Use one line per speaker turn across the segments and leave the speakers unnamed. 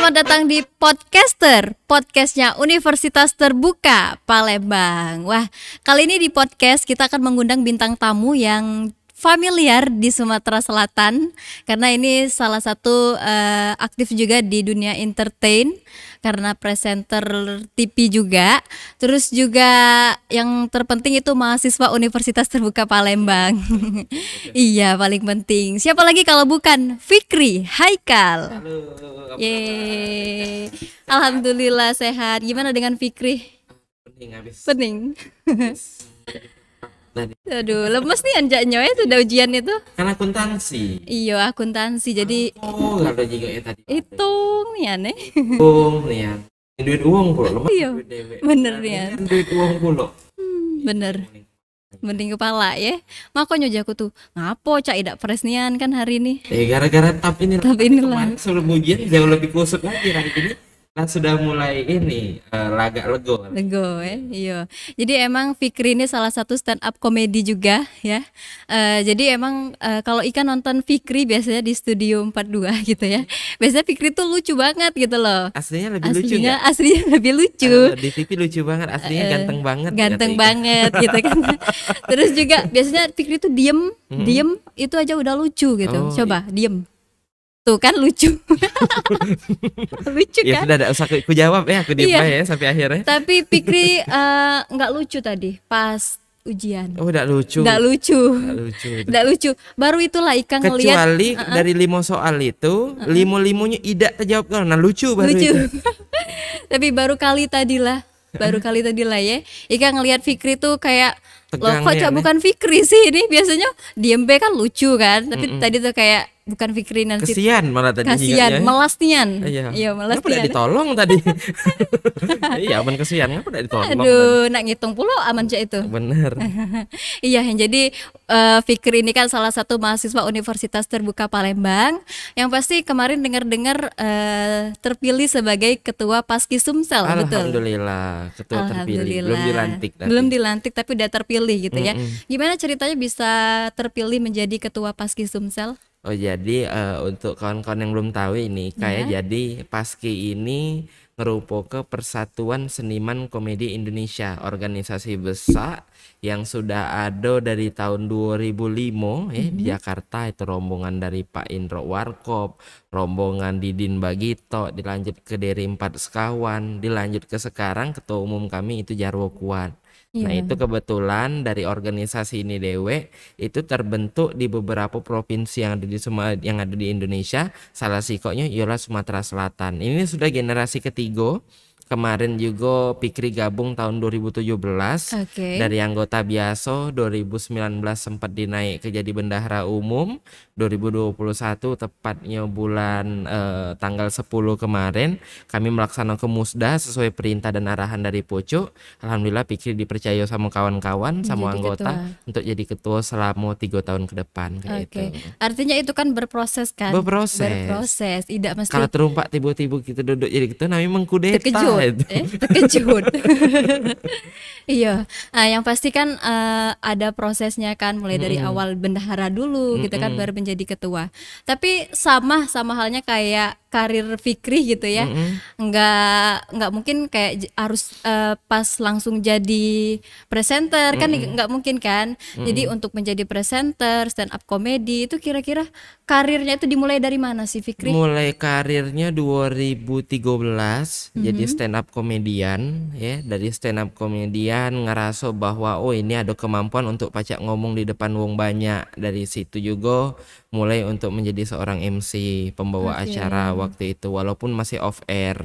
Selamat datang di Podcaster, podcastnya Universitas Terbuka Palembang. Wah, kali ini di podcast kita akan mengundang bintang tamu yang familiar di Sumatera Selatan, karena ini salah satu aktif juga di dunia entertain karena presenter TV juga. Terus juga yang terpenting itu mahasiswa Universitas Terbuka Palembang. Iya, paling penting. Siapa lagi kalau bukan Fikri Haikal.
Halo,
Yeay. Alhamdulillah sehat. Gimana dengan Fikri?
pening habis.
Pening.
Tadi.
Aduh, lemes nih anjaknya ya sudah ujian itu.
Kan akuntansi.
Iya, akuntansi. Jadi
Oh, ada juga ya tadi.
hitung nih aneh.
Uang nih ya. Duit uang pula lemah.
Iya,
Duit dewek.
bener
Nah,
nih ya.
ini kan duit uang pula.
Bener. Mending kepala ya. Makanya aku tuh ngapo cak idak presnian kan hari ini.
Gara-gara tap ini.
Tapi inilah.
Kemarin sebelum ujian jauh lebih kusut lagi hari ini. Lah sudah mulai ini lagak lego.
Lego ya, iya. Jadi emang Fikri ini salah satu stand up komedi juga ya. Jadi emang kalau Ika nonton Fikri biasanya di Studio 42 gitu ya. Biasanya Fikri tuh lucu banget gitu loh.
Aslinya lebih lucu nggak?
Aslinya lebih lucu.
Di TV lucu banget, aslinya ganteng banget.
Ganteng
kata Ika.
banget gitu kan. Terus juga biasanya Fikri tuh diem itu aja udah lucu gitu.
Oh,
Coba diem. Tuh kan lucu. Lucu
Ya
kan?
sudah, tidak usah aku jawab ya, aku diem
Iya.
aja ya sampai akhirnya.
Tapi Fikri nggak lucu tadi pas ujian.
Oh, udah lucu.
Nggak lucu.
Nggak lucu.
Nggak lucu. Baru itulah Ika ngelihat
Kecuali dari 5 soal itu, 5-5-nya tidak terjawab karena lucu baru
lucu.
itu.
Tapi baru kali tadi lah ya. Ika ngelihat Fikri tuh kayak loh
Tegang
kok
nih,
Cak
aneh.
bukan Fikri sih ini, biasanya diem be kan lucu kan. Tapi tadi tuh kayak bukan Fikri nanti.
Kesian malah tadi
Kasian,
juga ya.
melasnian.
Iya.
Iya,
Kenapa tidak
melasnian.
ditolong tadi? Iya, aman kesian, kenapa tidak ditolong?
Aduh, nak ngitung pula aman Cak itu.
Bener.
Iya, jadi Fikri ini kan salah satu mahasiswa Universitas Terbuka Palembang yang pasti kemarin dengar-dengar terpilih sebagai ketua Paski Sumsel, betul?
Alhamdulillah, ketua terpilih.
Alhamdulillah.
Belum dilantik tadi.
Belum dilantik tapi udah terpilih gitu ya. Gimana ceritanya bisa terpilih menjadi ketua Paski Sumsel?
Oh, jadi untuk kawan-kawan yang belum tahu ini, kayak jadi Paski ini ngerupo Persatuan Seniman Komedi Indonesia, organisasi besar yang sudah ada dari tahun 2005 ya di Jakarta. Itu rombongan dari Pak Indro Warkop, rombongan Didin Bagito, dilanjut ke Deri Empat Sekawan, dilanjut ke sekarang ketua umum kami itu Jarwo Kuat. Nah,
Iya.
itu kebetulan dari organisasi ini dewe itu terbentuk di beberapa provinsi yang ada di yang ada di Indonesia. Salah sikoknya ialah Sumatera Selatan. Ini sudah generasi ketiga. Kemarin juga Fikri gabung tahun 2017
Oke.
dari anggota biasa. 2019 sempat dinaik ke jadi bendahara umum. 2021 tepatnya bulan tanggal 10 kemarin kami melaksanakan musda sesuai perintah dan arahan dari Pucuk. Alhamdulillah Fikri dipercaya sama kawan-kawan, sama
Menjadi
anggota
ketua.
untuk jadi ketua selama 3 tahun ke depan kayak
Oke.
itu.
Artinya itu kan berproses kan?
Berproses.
Berproses. Tidak mesti
Kalau terumpak tiba-tiba kita duduk jadi ketua namanya mengkudeta
terkejut,
itu.
terkejut. Iya, nah yang pasti kan ada prosesnya kan, mulai dari awal bendahara dulu, gitu kan, baru menjadi ketua. Tapi sama halnya kayak karir Fikri gitu ya, nggak mungkin kayak harus pas langsung jadi presenter kan, nggak mungkin kan. Jadi untuk menjadi presenter stand up komedi itu kira-kira karirnya itu dimulai dari mana sih Fikri?
Mulai karirnya 2013 jadi stand up komedian ya. Dari stand up komedian ngerasa bahwa oh ini ada kemampuan untuk pacak ngomong di depan wong banyak. Dari situ juga mulai untuk menjadi seorang MC, pembawa
Oke.
acara waktu itu walaupun masih off air.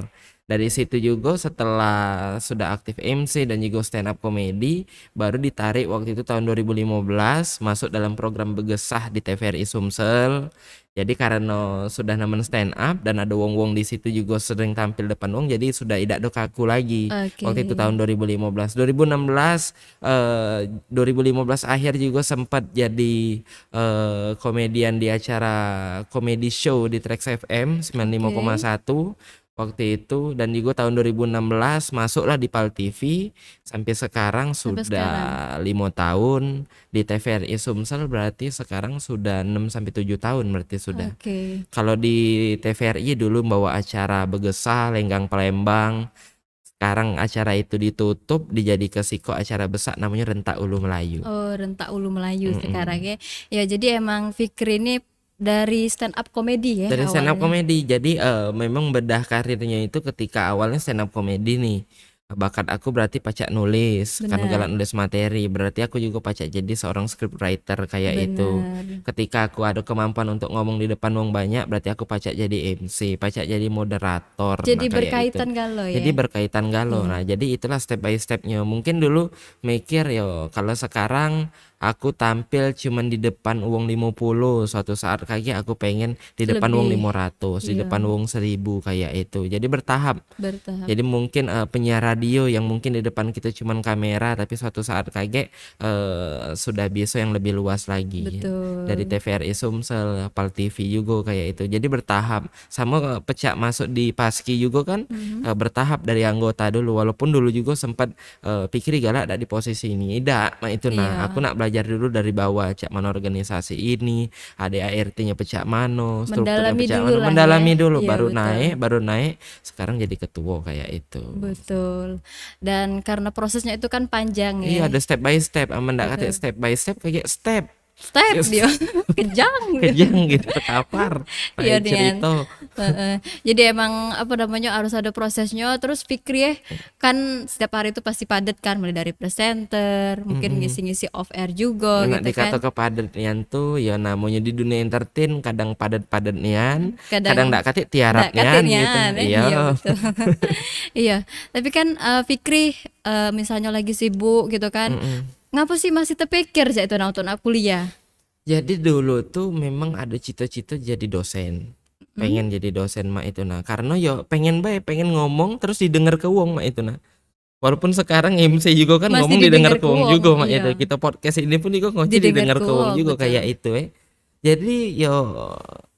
Dari situ juga setelah sudah aktif MC dan juga stand up komedi baru ditarik waktu itu tahun 2015 masuk dalam program Begesah di TVRI Sumsel. Jadi karena sudah namen stand up dan ada wong-wong di situ juga sering tampil depan wong, jadi sudah tidak ada kaku lagi.
Oke.
Waktu itu tahun 2015. 2015 akhir juga sempat jadi komedian di acara comedy show di Trax FM 95,1. waktu itu, dan juga tahun 2016 masuklah di PAL TV sampai sekarang
Sampai
sudah
sekarang.
5 tahun di TVRI Sumsel, berarti sekarang sudah 6 sampai 7 tahun berarti sudah.
Oke.
Kalau di TVRI dulu bawa acara Begesah, Lenggang Palembang. Sekarang acara itu ditutup, dijadi ke Siko acara besar namanya Rentak Ulu Melayu.
Oh, Rentak Ulu Melayu sekarang
Mm-mm.
ya. Ya, jadi emang Fikri ini dari stand up komedi ya
Dari stand up
awalnya.
komedi. Jadi memang bedah karirnya itu ketika awalnya stand up komedi nih. Bakat aku berarti pacak nulis, kan galak
Benar,
nulis materi. Berarti aku juga pacak jadi seorang scriptwriter kayak itu.
benar.
Ketika aku ada kemampuan untuk ngomong di depan wong banyak, berarti aku pacak jadi MC, pacak jadi moderator.
Jadi
Nah, kayak itu.
berkaitan galau
Jadi
ya.
berkaitan galo.
Iya.
Nah, jadi itulah step by stepnya. Mungkin dulu mikir yo, kalau sekarang aku tampil cuman di depan uang 50, suatu saat kayak aku pengen di depan uang
Lebih,
500, di
iya,
depan uang 1000 kayak itu. Jadi bertahap.
bertahap.
Jadi mungkin penyiar radio yang mungkin di depan kita cuman kamera, tapi suatu saat kayak sudah bisa yang lebih luas lagi. Dari
Betul.
TVRI Sumsel, PAL TV juga kayak itu. Jadi bertahap. Sama pecah masuk di Paski juga kan
Mhm.
bertahap dari anggota dulu. Walaupun dulu juga sempat pikir galak ada di posisi ini. Tidak, nah itu nah aku
Iya,
nak belajar dulu dari bawah, cak mana organisasi ini, ada ART-nya pecah mano, strukturnya
mendalami
pecah
dulu
mano,
lah ya.
mendalami dulu
Iya, betul.
baru naik sekarang jadi ketua kayak itu.
Betul. Dan karena prosesnya itu kan panjang
Iya,
ya.
ada step by step, mendak kata
Betul.
step by step kayak step.
Step
Yes.
dia kejang.
Kejang gitu terkapar.
Iya
Kayak
Nian.
cerita.
Heeh. Jadi emang apa namanya harus ada prosesnya. Terus Fikri ya kan setiap hari itu pasti padat kan, mulai dari presenter, mungkin
Mm-mm.
ngisi-ngisi off air juga
Nak
gitu
dikata
kan.
ke padat nian tuh ya namanya di dunia entertain kadang padat-padat nian, kadang
Kadang
ndak kate tiarap
nggak katin
nian gitu.
ya,
Iya.
iya betul. Iya, tapi kan Fikri misalnya lagi sibuk gitu kan,
Mm-mm.
ngapa sih masih terpikir sih itu nonton kuliah?
Jadi dulu tuh memang ada cita-cita jadi dosen.
Hmm?
Pengen jadi dosen mak itu nah. Karena yo pengen bae, pengen ngomong terus didengar ke wong mak itu nah. Walaupun sekarang MC juga kan
Masih
ngomong
didengar
didengar
ke
ke wong
wong,
juga mak itu.
iya,
Kita podcast ini pun juga ngoceh
didengar
didengar
ke
ke wong
wong,
juga
betul,
kayak itu Jadi yo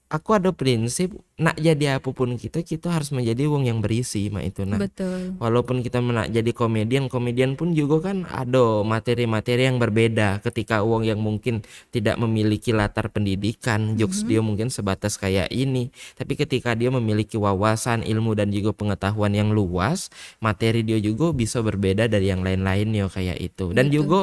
aku ada prinsip nak jadi apapun kita harus menjadi wong yang berisi mak itu nah.
betul,
Walaupun kita nak jadi komedian pun juga kan ada materi-materi yang berbeda ketika uang yang mungkin tidak memiliki latar pendidikan, jokes
Mhm.
dia mungkin sebatas kayak ini. Tapi ketika dia memiliki wawasan, ilmu dan juga pengetahuan yang luas, materi dia juga bisa berbeda dari yang lain-lain ya kayak itu. Dan
betul,
juga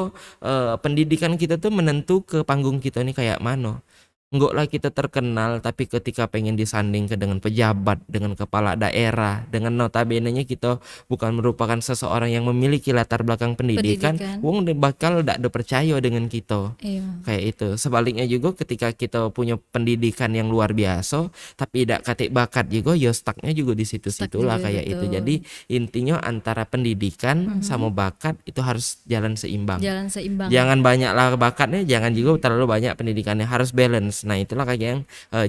pendidikan kita tuh menentu ke panggung kita nih kayak mana. Enggak lah kita terkenal, tapi ketika pengen disanding ke dengan pejabat, dengan kepala daerah, dengan notabene-nya kita bukan merupakan seseorang yang memiliki latar belakang pendidikan,
pendidikan,
wong bakal ndak ada percaya dengan kita.
iya,
Kayak itu. Sebaliknya juga ketika kita punya pendidikan yang luar biasa, tapi tidak katik bakat juga, ya stucknya juga di
stuck
situ-situlah
juga
kayak itu. Jadi
betul,
intinya antara pendidikan
Mhm.
sama bakat itu harus jalan seimbang.
Jalan seimbang,
Jangan banyak lah bakatnya, jangan juga terlalu banyak pendidikannya, harus balance. Nah itulah kayak yang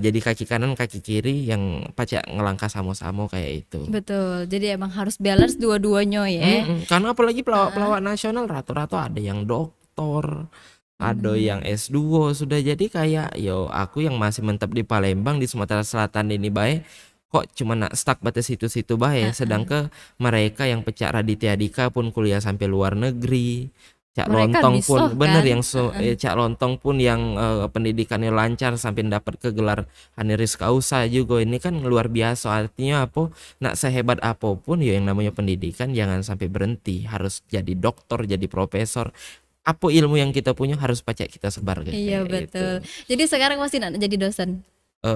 jadi kaki kanan kaki kiri yang pacak ngelangkah sama-sama kayak itu.
betul. Jadi emang harus balance dua-duanya ya.
Karena apalagi
Heeh.
pelawak-pelawak nasional rata-rata ada yang doktor, ada yang
Benar,
S2 sudah. Jadi kayak yo aku yang masih mentap di Palembang di Sumatera Selatan ini bae kok cuma nak stuck batas situ-situ bae,
heeh.
sedangkan mereka yang pecah Raditya Dika pun kuliah sampai luar negeri. Cak
Mereka
Lontong
bisa
pun bener
kan,
yang
heeh.
Cak Lontong pun yang pendidikannya lancar sampai dapat ke gelar honoris causa juga. Ini kan luar biasa. Artinya apa? Nak sehebat apapun ya yang namanya pendidikan jangan sampai berhenti. Harus jadi dokter, jadi profesor. Apa ilmu yang kita punya harus pacak kita sebar
Iya
kayak itu.
betul. Jadi sekarang masih nak jadi dosen?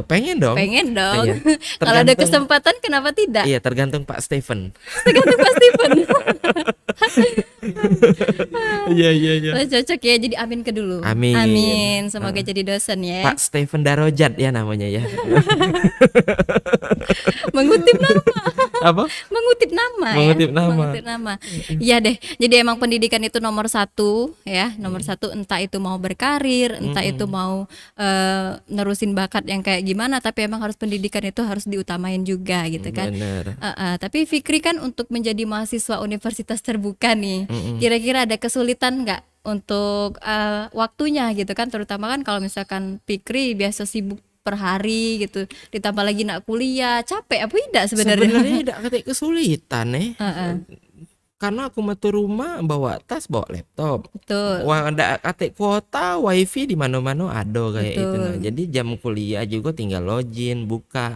Pengen dong.
Pengen dong.
Iya.
Kalau ada
Tergantung.
kesempatan kenapa tidak?
Iya, tergantung Pak Stephen.
Tergantung Mas Steven.
Iya, iya, iya.
Oh, cocok ya, jadi amin ke dulu.
Amin.
Amin, semoga
Heeh.
jadi dosen ya.
Pak Stephen Darojat ya namanya ya.
Mengutip nama,
Apa?
mengutip nama ya.
Mengutip nama.
Mengutip nama. Iya deh. Jadi emang pendidikan itu nomor satu ya, nomor satu, entah itu mau berkarir, entah itu mau nerusin bakat yang kayak gimana, tapi emang harus pendidikan itu harus diutamain juga gitu kan.
Bener.
Tapi Fikri kan untuk menjadi mahasiswa universitas terbuka nih,
Mm-mm.
kira-kira ada kesulitan nggak untuk waktunya gitu kan, terutama kan kalau misalkan Fikri biasa sibuk per hari gitu. Ditambah lagi nak kuliah, capek apa tidak sebenarnya?
Sebenarnya tidak ketik kesulitan karena aku metu rumah bawa tas, bawa laptop.
Betul.
Wah, ada katik kuota, wifi di mana-mana ada kayak itu.
Betul.
Nah, jadi jam kuliah juga tinggal login, buka.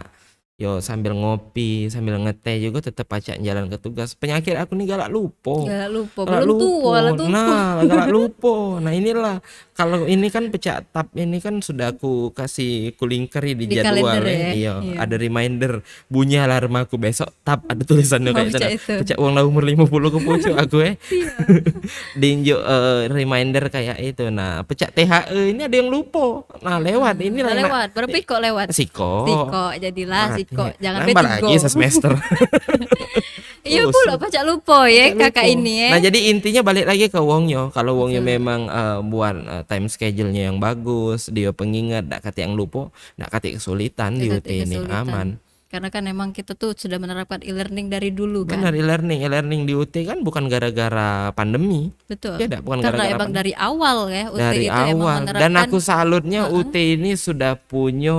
Yo sambil ngopi, sambil ngeteh juga tetap pacak jalan ke tugas. Penyakit aku nih galak lupa.
Galak lupa,
Galak
belum tua lah tuh.
Nah, galak lupa. Nah, inilah kalau ini kan pecah tab ini kan sudah aku kasih kulingkeri di jadwal
kalender ya.
Iya,
Iya.
ada reminder bunyi alarm aku besok tab ada tulisannya
Oh,
kayak
pecah
sana.
itu.
Pecah uang lah umur 50 ke pucuk aku
Iya.
Dinjuk reminder kayak itu. Nah, pecah THE ini ada yang lupa. Nah, lewat ini
Nah,
lah
lewat. Berapa kok lewat?
Siko.
Jadilah Siko. Jangan
nambah
betigo.
lagi semester.
Iya pula pacak lupa ya
Lupa.
kakak ini ya.
Nah, jadi intinya balik lagi ke wongnya. Kalau wongnya
Betul.
memang buat time schedule-nya yang bagus, dia pengingat, dak kate yang lupa, dak kate kesulitan di UT ini
Kesulitan.
aman.
Karena kan emang kita tuh sudah menerapkan e-learning dari dulu kan.
Benar, e-learning di UT kan bukan gara-gara pandemi.
Betul.
Tidak, bukan
Karena
gara-gara
emang
pandemi.
dari awal ya UT
Dari
itu emang
awal.
menerapkan.
Dan aku salutnya UT ini sudah punya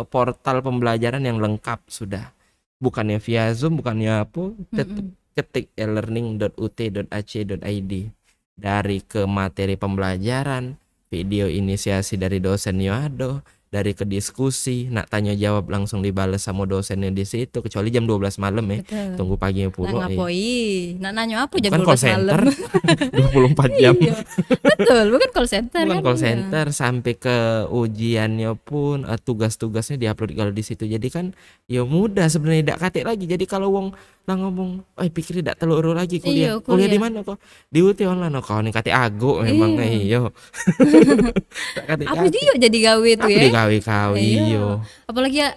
portal pembelajaran yang lengkap sudah. Bukannya via Zoom, bukannya apa, tetap ketik e-learning.ut.ac.id. Dari ke materi pembelajaran, video inisiasi dari dosennya ada, dari ke diskusi, nak tanya jawab langsung dibalas sama dosennya di situ, kecuali jam 12 malam ya.
Betul.
Tunggu paginya
Nah,
pula.
ngapoi? Nak nanya apa jam
Bukan call
12
center,
malam?
24 jam.
Iya. Betul, bukan call center
Bukan
kan.
call
Iya.
center, sampai ke ujiannya pun tugas-tugasnya diupload kalau di situ. Jadi kan ya mudah sebenarnya, dak katik lagi. Jadi kalau wong lah ngomong, pikir dak telur lagi kuliah.
Iya,
Kuliah di
kuliah.
mana kok? Di UT online kok. Nih katik ago memang iya. Dak katik
Apa dia jadi gawe tuh
Aku
ya?
digawe-gawe iya.
Apalagi ya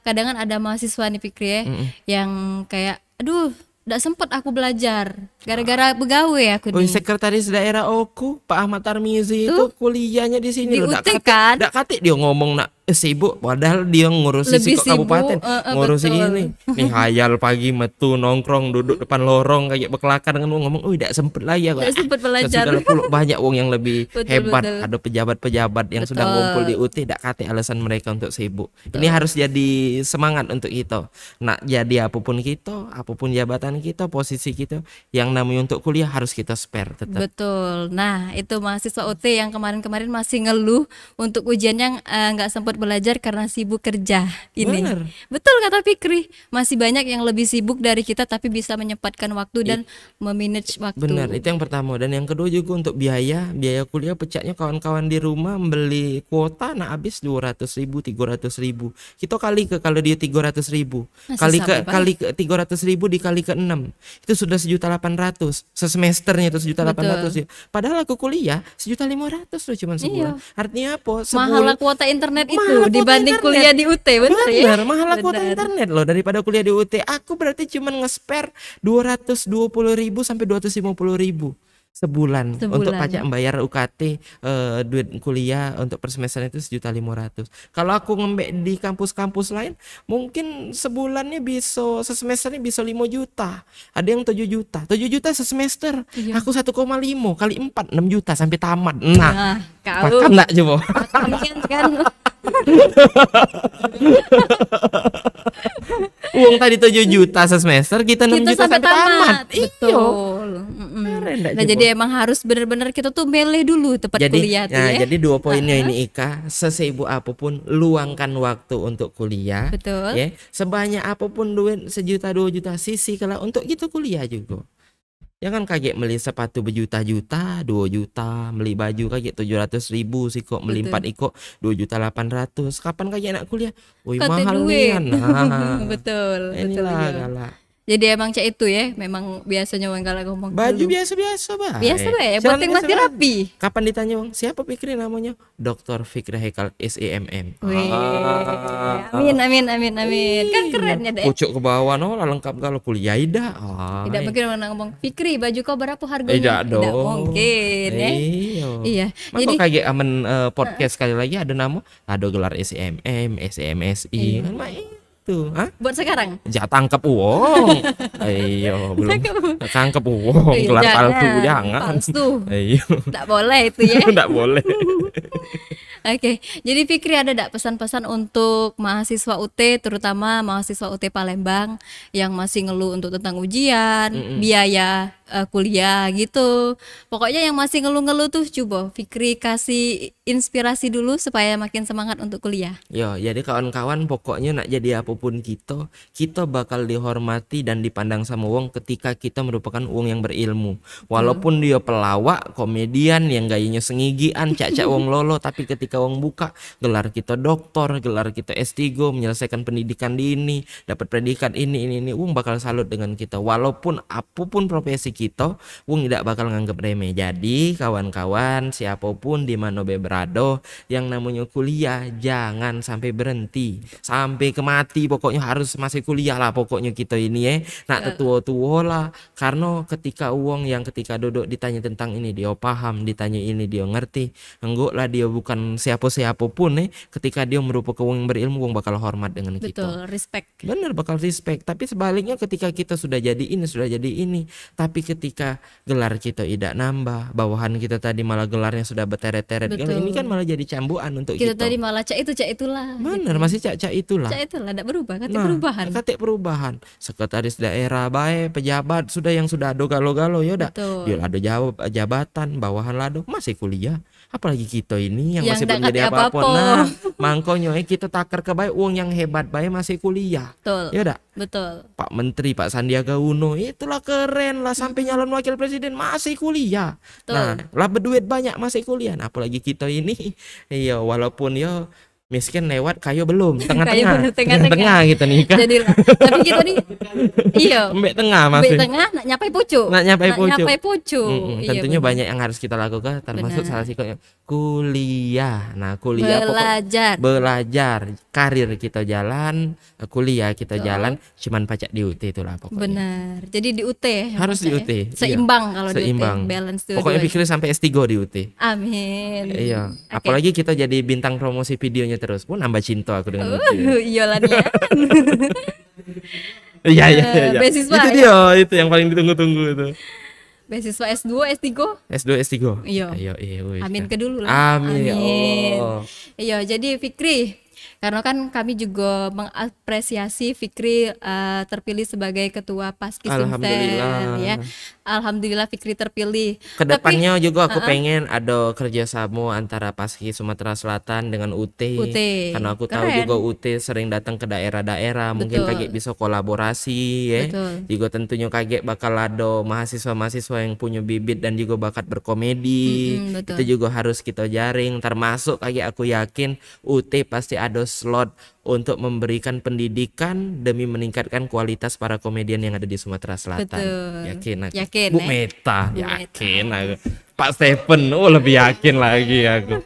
kadang kan ada mahasiswa nih Fikri ya, yang kayak aduh nggak sempet aku belajar gara-gara begawe aku
Oh,
nih.
sekretaris daerah Oku, Pak Ahmad Tarmizi itu kuliahnya di sini
Di
loh.
UT kan?
Dak katik dia ngomong nak sibuk, padahal dia ngurusi
Lebih
si
sibuk,
kabupaten, ngurusi
betul.
ini. Nih hayal pagi metu nongkrong duduk depan lorong kayak bekelakan kan ngomong, tidak sempet lah ya.
Nggak sempet belajar.
Sudah puluh banyak wong yang lebih
Betul,
hebat,
betul.
ada pejabat-pejabat yang sudah
Betul.
ngumpul di UT, dak katik alasan mereka untuk sibuk. Ini harus jadi semangat untuk kita. Nak jadi apapun kita, apapun jabatan kita, posisi kita, yang namanya untuk kuliah harus kita spare tetap.
Betul. Nah, itu mahasiswa UT yang kemarin-kemarin masih ngeluh untuk ujiannya nggak sempat belajar karena sibuk kerja ini.
Bener.
Betul kata Fikri. Masih banyak yang lebih sibuk dari kita tapi bisa menyempatkan waktu dan memanage waktu.
Benar, itu yang pertama. Dan yang kedua juga untuk biaya kuliah pecahnya kawan-kawan di rumah beli kuota nah habis 200.000, 300.000. Kita kali ke kalau dia 300.000,
Masih
kali
sampai, Pak.
ke 300.000 dikali ke 6. Itu sudah 1.800.000. Semesternya itu 1.800.000 ya. Padahal aku kuliah 1.500.000 loh cuma sebulan. Artinya apa?
Mahal kuota internet itu
Mahal kuota
dibanding
internet.
kuliah di UT, bener ya?
Benar, mahal kuota
Benar.
internet loh daripada kuliah di UT. Aku berarti cuma nge-spare 220.000 sampai 250.000 sebulan untuk pajak membayar UKT, duit kuliah untuk per semester itu 1.500.000. Kalau aku ngembek di kampus-kampus lain mungkin sebulannya bisa, semesternya bisa 5 juta, ada yang 7 juta 7 juta sesemester.
Iya.
Aku 1,5 kali 4 6 juta sampai tamat. Nah,
Kau
makan enggak coba?
kalian kan
Uang tadi 7 juta sesemester, kita 6 juta sampai tamat. Iya.
Betul. Mm-mm.
Keren nggak,
Nah,
Jebo?
jadi emang harus benar-benar kita tuh milih dulu tempat kuliah tuh ya.
Jadi 2 poinnya ini Ika, sesibuk apapun luangkan waktu untuk kuliah.
Betul.
Ya, sebanyak apapun duit 1 juta 2 juta sisi kalau untuk kita kuliah juga. Jangan kaget beli sepatu berjuta-juta, 2 juta, beli baju kaget 700.000 sih kok, beli
Betul.
4 iko 2.800.000. Kapan kaget nak kuliah? Wih,
Kata
mahal
duit.
nih. Nah,
betul
inilah
iya.
galak.
Jadi emang cak itu ya, memang biasanya orang galak ngomong
Baju
dulu.
biasa-biasa, Bah.
Biasa Bah, yang
Celana
penting
biasa,
masih
Bah.
rapi.
Kapan ditanya Bang, siapa Fikri namanya? Dr. Fikri Haikal SEMM.
Wih, amin. Kan keren ya deh.
Pucuk ke bawah no lah lengkap kalau kuliah tidak.
Tidak mungkin orang ngomong Fikri baju kau berapa harganya?
Tidak dong.
mungkin ya. Iya.
Maka
Jadi
kaget aman podcast sekali lagi ada nama, ada gelar SEMM, SEMSI kan mah itu. Hah?
buat sekarang.
Ja tangkep uang. Ayo, belum tangkep uang,
Iya,
gelar
jangan.
palsu jangan.
Palsu.
Ayo.
Tidak boleh itu ya.
Enggak boleh.
Oke, jadi Fikri ada enggak pesan-pesan untuk mahasiswa UT, terutama mahasiswa UT Palembang yang masih ngeluh untuk tentang ujian, biaya kuliah gitu. Pokoknya yang masih ngeluh-ngeluh tuh coba Fikri kasih inspirasi dulu supaya makin semangat untuk kuliah.
Yo, jadi kawan-kawan pokoknya nak jadi apapun kita bakal dihormati dan dipandang sama wong ketika kita merupakan wong yang berilmu. Walaupun dia pelawak, komedian yang gayanya sengigian, cak-cak wong lolo, tapi ketika wong buka gelar kita doktor, gelar kita S3, menyelesaikan pendidikan di ini, dapat predikat ini, wong bakal salut dengan kita. Walaupun apapun profesi kita, wong tidak bakal nganggap remeh. Jadi kawan-kawan siapapun di mana berado, yang namanya kuliah jangan sampai berhenti sampai ke mati, pokoknya harus masih kuliah lah pokoknya kita ini nak tetua-tua lah, karena ketika uang yang ketika duduk ditanya tentang ini dia paham, ditanya ini dia ngerti, enggak lah dia bukan siapa-siapa pun ketika dia merupakan uang yang berilmu, uang bakal hormat dengan kita.
Betul, respect.
Bener, bakal respect. Tapi sebaliknya ketika kita sudah jadi ini, tapi ketika gelar kita tidak nambah, bawahan kita tadi malah gelarnya sudah berteret-teret, ini kan malah jadi cambuan untuk kita.
Kita tadi malah cak itulah.
Bener, masih cak itulah.
Cak itulah, tidak berubah, perubahan.
Kata perubahan. Sekretaris daerah baik, pejabat yang sudah ada galo-galo ya udah. Dia ada jabatan, bawahan lado masih kuliah. Apalagi kita ini yang masih belum jadi apa-apa. Nah, mangkonyo kita takar ke baik uang yang hebat baik masih kuliah.
Betul.
Ya udah.
Betul.
Pak Menteri, Pak Sandiaga Uno, itulah keren lah sampai nyalon wakil presiden masih kuliah. Betul. Nah, lah berduit banyak masih kuliah. Nah, apalagi kita ini, iya walaupun ya miskin lewat kayu belum tengah-tengah gitu nih kan.
Jadi tapi kita nih iya
mbek tengah masih.
Mbek tengah nak nyapai pucuk.
Tentunya banyak yang harus kita lakukan, termasuk salah satunya kuliah. Nah, kuliah belajar, karir kita jalan, kuliah kita jalan, cuman pacak di UT itulah pokoknya.
Benar. Jadi di UT
harus di UT.
Seimbang kalau di UT, balance dua-duanya.
Pokoknya pikirin sampai S3 di UT.
Amin.
Iya. Apalagi kita jadi bintang promosi videonya terus pun nambah cinta aku dengan
iyalah nih.
Iya.
Beasiswa
itu dia, itu yang paling ditunggu-tunggu itu.
Beasiswa S2, S3. Iya. Amin ke dulu lah.
Amin.
Iya, jadi Fikri, karena kan kami juga mengapresiasi Fikri terpilih sebagai ketua Paski Sumsel ya. Alhamdulillah Fikri terpilih.
Kedepannya juga aku pengen ada kerjasama antara Paski Sumatera Selatan dengan UT. Karena aku tahu juga UT sering datang ke daerah-daerah, mungkin kaget bisa kolaborasi ya. Juga tentunya kaget bakal ada mahasiswa-mahasiswa yang punya bibit dan juga bakat berkomedi. Itu juga harus kita jaring, termasuk kaget aku yakin UT pasti ada slot untuk memberikan pendidikan demi meningkatkan kualitas para komedian yang ada di Sumatera Selatan. Yakin aku. Bu Meta, yakin aku. Pak Stephen, lebih yakin lagi aku.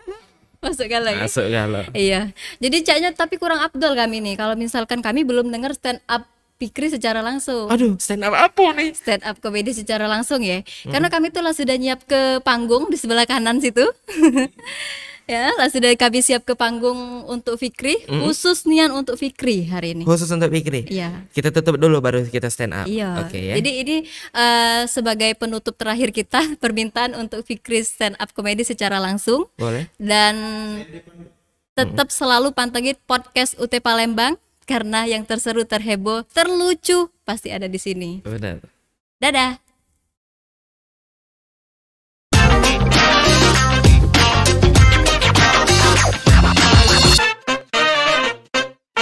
Masuk galau. Iya. Jadi caknya tapi kurang abdol kami nih. Kalau misalkan kami belum dengar stand up Fikri secara langsung.
Aduh, stand up apa nih?
Stand up komedi secara langsung ya. Karena kami tuh lah sudah nyiap ke panggung di sebelah kanan situ. Ya, lah sudah kami siap ke panggung untuk Fikri, khusus nian untuk Fikri hari ini.
Khusus untuk Fikri.
Iya.
Kita tutup dulu baru kita stand up.
Iya.
Oke ya.
Jadi ini sebagai penutup terakhir kita permintaan untuk Fikri stand up komedi secara langsung.
Boleh.
Dan tetap selalu pantengin podcast UT Palembang karena yang terseru, terheboh, terlucu pasti ada di sini.
Benar.
Dadah.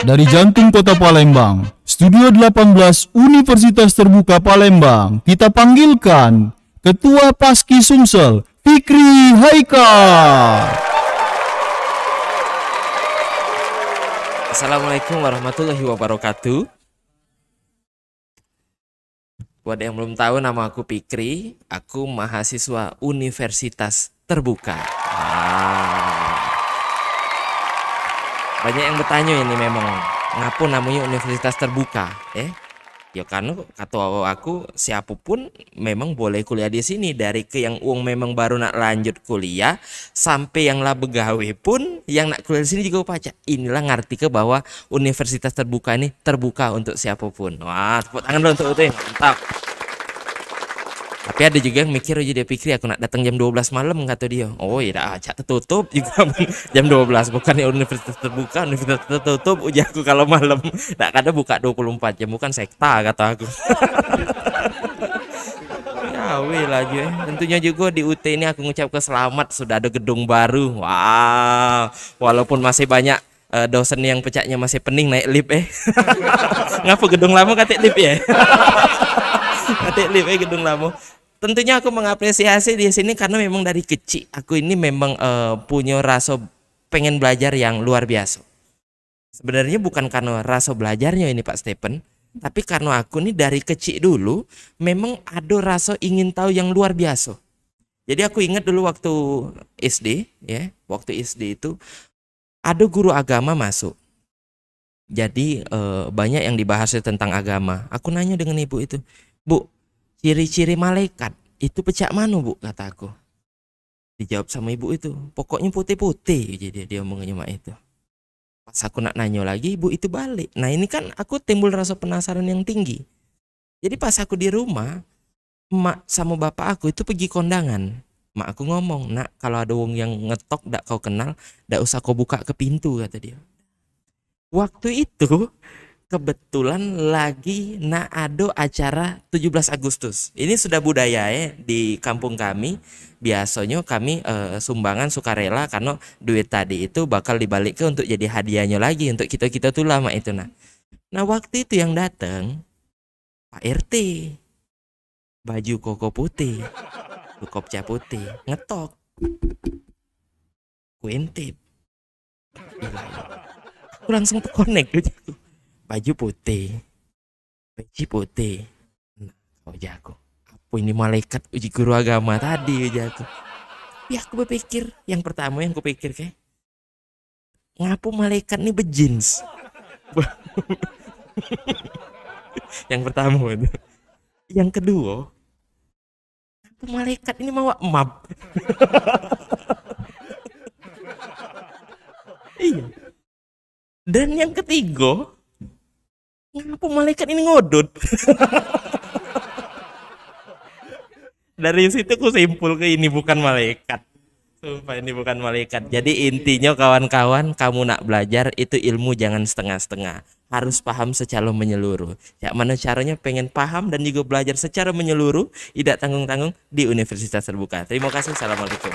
Dari jantung kota Palembang, Studio 18 Universitas Terbuka Palembang, kita panggilkan Ketua Paski Sumsel, Fikri Haikal.
Assalamualaikum warahmatullahi wabarakatuh. Buat yang belum tahu, nama aku Fikri, aku mahasiswa Universitas Terbuka. Banyak yang bertanya ini memang ngapu namanya Universitas Terbuka, ya karena kata aku siapapun memang boleh kuliah di sini, dari ke yang uang memang baru nak lanjut kuliah sampai yang lah begawe pun yang nak kuliah di sini juga pacak. Inilah ngerti ke bahwa Universitas Terbuka ini terbuka untuk siapapun. Wah, tepuk tangan dulu untuk itu, mantap. Tapi ada juga yang mikir aja, dia pikir aku nak datang jam 12 malam kata dia. Oh iya dah, cak tertutup juga jam 12, bukan ya universitas terbuka, universitas tertutup uji aku kalau malam. Tak ada buka 24 jam, bukan sekta kata aku. Ya weh lah je. Tentunya juga di UT ini aku ngucapkan selamat sudah ada gedung baru. Wow, walaupun masih banyak dosen yang pecahnya masih pening naik lift Ngapa gedung lama katik lift ya? Katik lift gedung lama. Tentunya aku mengapresiasi di sini karena memang dari kecil aku ini memang punya rasa pengen belajar yang luar biasa. Sebenarnya bukan karena rasa belajarnya ini Pak Stephen, tapi karena aku nih dari kecil dulu memang ada rasa ingin tahu yang luar biasa. Jadi aku ingat dulu waktu SD ya, waktu SD itu ada guru agama masuk. Jadi banyak yang dibahas tentang agama. Aku nanya dengan ibu itu, "Bu, ciri-ciri malaikat itu pecah mana Bu?" kata aku. Dijawab sama ibu itu, "Pokoknya putih-putih." Jadi dia ngomongnya mak itu. Pas aku nak nanya lagi, ibu itu balik. Nah ini kan aku timbul rasa penasaran yang tinggi. Jadi pas aku di rumah, emak sama bapak aku itu pergi kondangan. Mak aku ngomong, "Nak, kalau ada wong yang ngetok dak kau kenal, dak usah kau buka ke pintu," kata dia. Waktu itu kebetulan lagi nak ada acara 17 Agustus. Ini sudah budaya ya di kampung kami. Biasanya kami sumbangan sukarela karena duit tadi itu bakal dibalik ke untuk jadi hadiahnya lagi untuk kita-kita tuh lama itu nah. Nah waktu itu yang datang Pak RT, baju koko putih, kopca putih, ngetok, kuintip. Aku langsung terkonek gitu. Baju putih, peci putih. Nah, kau jago. Apa ini malaikat uji guru agama tadi uji aku. Tapi aku berpikir, yang pertama yang aku pikir kayak, ngapa malaikat ini bejins? Yang pertama itu. Yang kedua, ngapa malaikat ini mau emap? Iya. Dan yang ketiga, ngapa malaikat ini ngodot? Dari situ aku simpul ke ini bukan malaikat. Sumpah ini bukan malaikat. Jadi intinya kawan-kawan, kamu nak belajar itu ilmu jangan setengah-setengah. Harus paham secara menyeluruh. Ya mana caranya pengen paham dan juga belajar secara menyeluruh, tidak tanggung-tanggung di Universitas Terbuka. Terima kasih. Assalamualaikum.